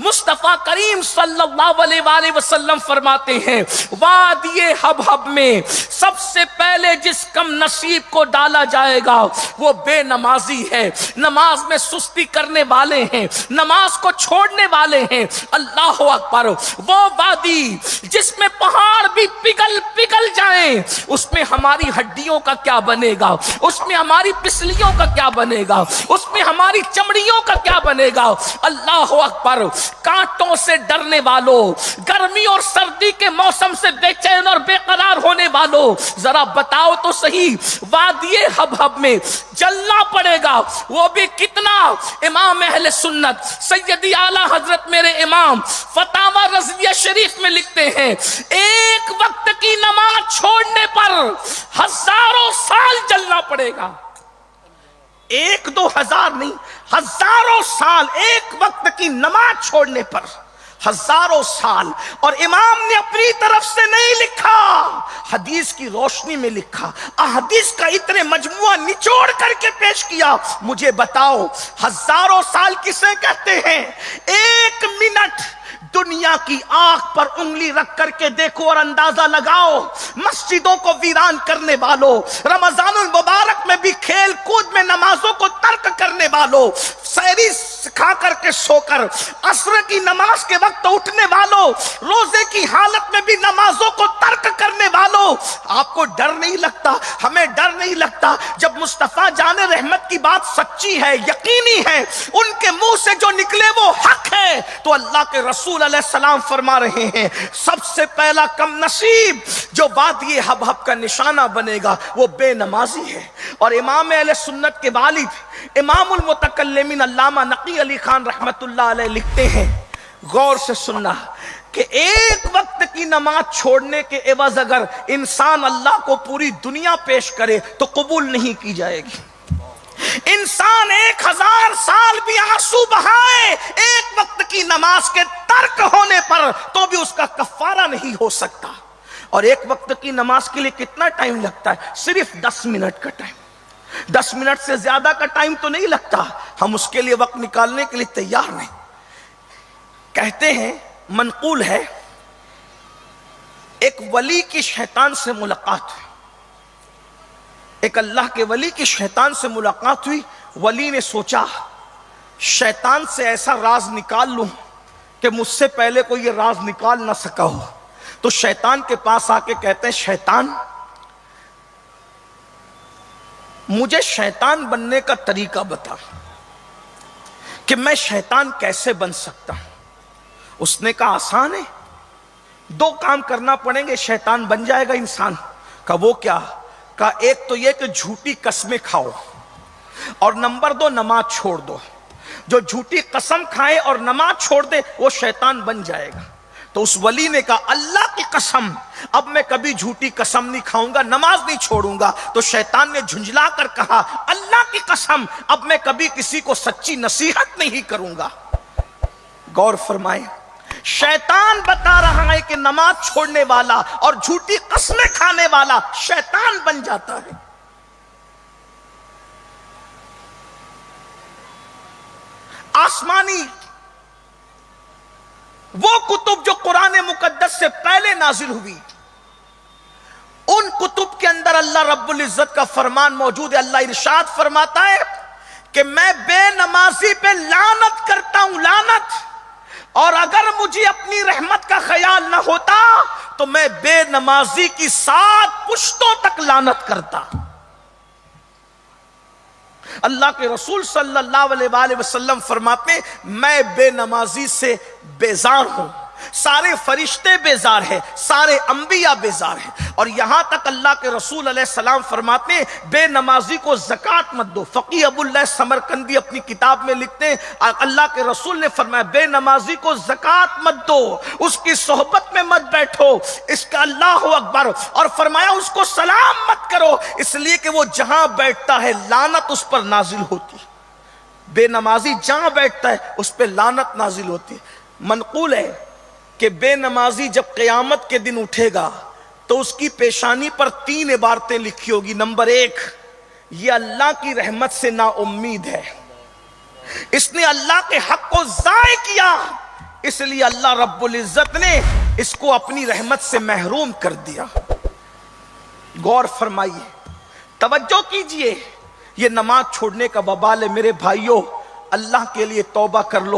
مصطفیٰ کریم صلی اللہ علیہ وآلہ وسلم فرماتے ہیں وادی حبحب میں سب سے پہلے جس کم نصیب کو ڈالا جائے گا وہ بے نمازی ہے، نماز میں سستی کرنے والے ہیں، نماز کو چھوڑنے والے ہیں۔ اللہ اکبر، وہ وادی جس میں پہاڑ بھی پگھل جائیں، اس میں ہماری ہڈیوں کا کیا بنے گا، اس میں ہماری پسلیوں کا کیا بنے گا، اس میں ہماری چمڑیوں کا کیا بنے گا۔ اللہ اکبر، کانٹوں سے ڈرنے والوں، گرمی اور سردی کے موسم سے بے چین اور بے قرار ہونے والوں، ذرا بتاؤ تو صحیح وادی حبحب میں جلنا پڑے گا، وہ بھی کتنا؟ امام اہل سنت سیدی اعلی حضرت میرے امام فتاوی رضویہ شریف میں لکھتے ہیں ایک وقت کی نماز چھوڑنے پر ہزاروں سال جلنا پڑے گا۔ ایک دو ہزار نہیں، ہزاروں سال، ایک وقت کی نماز چھوڑنے پر ہزاروں سال۔ اور امام نے اپنی طرف سے نہیں لکھا، حدیث کی روشنی میں لکھا، احادیث کا اتنے مجموعہ نچوڑ کر کے پیش کیا۔ مجھے بتاؤ ہزاروں سال کسے کہتے ہیں؟ ایک منٹ دنیا کی آنکھ پر انگلی رکھ کر کے دیکھو اور اندازہ لگاؤ، مسجدوں کو ویران کرنے والوں، رمضان المبارک میں بھی کھیل کود میں نمازوں کو ترک کرنے والوں، سحری کھا کر کے سو کر عصر کی نماز کے وقت اٹھنے والوں، روزے کی حالت میں بھی نمازوں کو ترک کرنے والوں، آپ کو ڈر نہیں لگتا؟ ہمیں ڈر نہیں لگتا جب مصطفیٰ جان رحمت کی بات سچی ہے، یقینی ہے، ان کے منہ سے جو نکلے وہ حق ہے، تو اللہ کے رسول علیہ السلام فرما رہے ہیں سب سے پہلا کم نصیب جو وادی حبحب کا نشانہ بنے گا وہ بے نمازی ہے۔ اور امام اہل سنت کے والد امام المتکلمین علامہ نقی علی خان رحمت اللہ علیہ لکھتے ہیں، غور سے سننا، کہ ایک وقت کی نماز چھوڑنے کے عوض اگر انسان اللہ کو پوری دنیا پیش کرے تو قبول نہیں کی جائے گی۔ انسان 1000 سال بھی آنسو بہائے ایک وقت کی نماز کے ترک ہونے پر تو بھی اس کا کفارہ نہیں ہو سکتا۔ اور ایک وقت کی نماز کے لیے کتنا ٹائم لگتا ہے؟ صرف 10 منٹ کا ٹائم، 10 منٹ سے زیادہ کا ٹائم تو نہیں لگتا، ہم اس کے لیے وقت نکالنے کے لیے تیار نہیں۔ کہتے ہیں، منقول ہے، ایک ولی کی شیطان سے ملاقات ہوئی، ایک اللہ کے ولی کی شیطان سے ملاقات ہوئی۔ ولی نے سوچا شیطان سے ایسا راز نکال لوں کہ مجھ سے پہلے کوئی یہ راز نکال نہ سکا ہو۔ تو شیطان کے پاس آ کے کہتے ہیں شیطان مجھے شیطان بننے کا طریقہ بتا کہ میں شیطان کیسے بن سکتا ہوں۔ اس نے کہا آسان ہے، 2 کام کرنا پڑیں گے شیطان بن جائے گا انسان۔ کہا وہ کیا؟ کہا ایک تو یہ کہ جھوٹی قسمیں کھاؤ، اور نمبر 2 نماز چھوڑ دو۔ جو جھوٹی قسم کھائے اور نماز چھوڑ دے وہ شیطان بن جائے گا۔ تو اس ولی نے کہا اللہ کی قسم اب میں کبھی جھوٹی قسم نہیں کھاؤں گا، نماز نہیں چھوڑوں گا۔ تو شیطان نے جھنجلا کر کہا اللہ کی قسم اب میں کبھی کسی کو سچی نصیحت نہیں کروں گا۔ غور فرمائیں، شیطان بتا رہا ہے کہ نماز چھوڑنے والا اور جھوٹی قسمیں کھانے والا شیطان بن جاتا ہے۔ آسمانی وہ کتب جو قرآن مقدس سے پہلے نازل ہوئی، ان کتب کے اندر اللہ رب العزت کا فرمان موجود ہے۔ اللہ ارشاد فرماتا ہے کہ میں بے نمازی پہ لعنت کرتا ہوں، لعنت، اور اگر مجھے اپنی رحمت کا خیال نہ ہوتا تو میں بے نمازی کی 7 پشتوں تک لعنت کرتا۔ اللہ کے رسول صلی اللہ علیہ وآلہ وسلم فرماتے ہیں میں بے نمازی سے بیزار ہوں، سارے فرشتے بیزار ہیں، سارے انبیاء بیزار ہیں۔ اور یہاں تک اللہ کے رسول علیہ السلام فرماتے ہیں بے نمازی کو زکوٰۃ مت دو۔ فقیہ ابو اللہ سمرقندی اپنی کتاب میں لکھتے ہیں اللہ کے رسول نے فرمایا بے نمازی کو زکوٰۃ مت دو، اس کی صحبت میں مت بیٹھو، اس کا اللہ اکبر، اور فرمایا اس کو سلام مت کرو، اس لیے کہ وہ جہاں بیٹھتا ہے لعنت اس پر نازل ہوتی۔ بے نمازی جہاں بیٹھتا ہے اس پہ لعنت نازل ہوتی ہے۔ منقول ہے کہ بے نمازی جب قیامت کے دن اٹھے گا تو اس کی پیشانی پر 3 عبارتیں لکھی ہوگی۔ نمبر 1، یہ اللہ کی رحمت سے نا امید ہے، اس نے اللہ کے حق کو ضائع کیا، اس لیے اللہ رب العزت نے اس کو اپنی رحمت سے محروم کر دیا۔ غور فرمائیے، توجہ کیجئے، یہ نماز چھوڑنے کا وبال ہے۔ میرے بھائیوں، اللہ کے لیے توبہ کر لو۔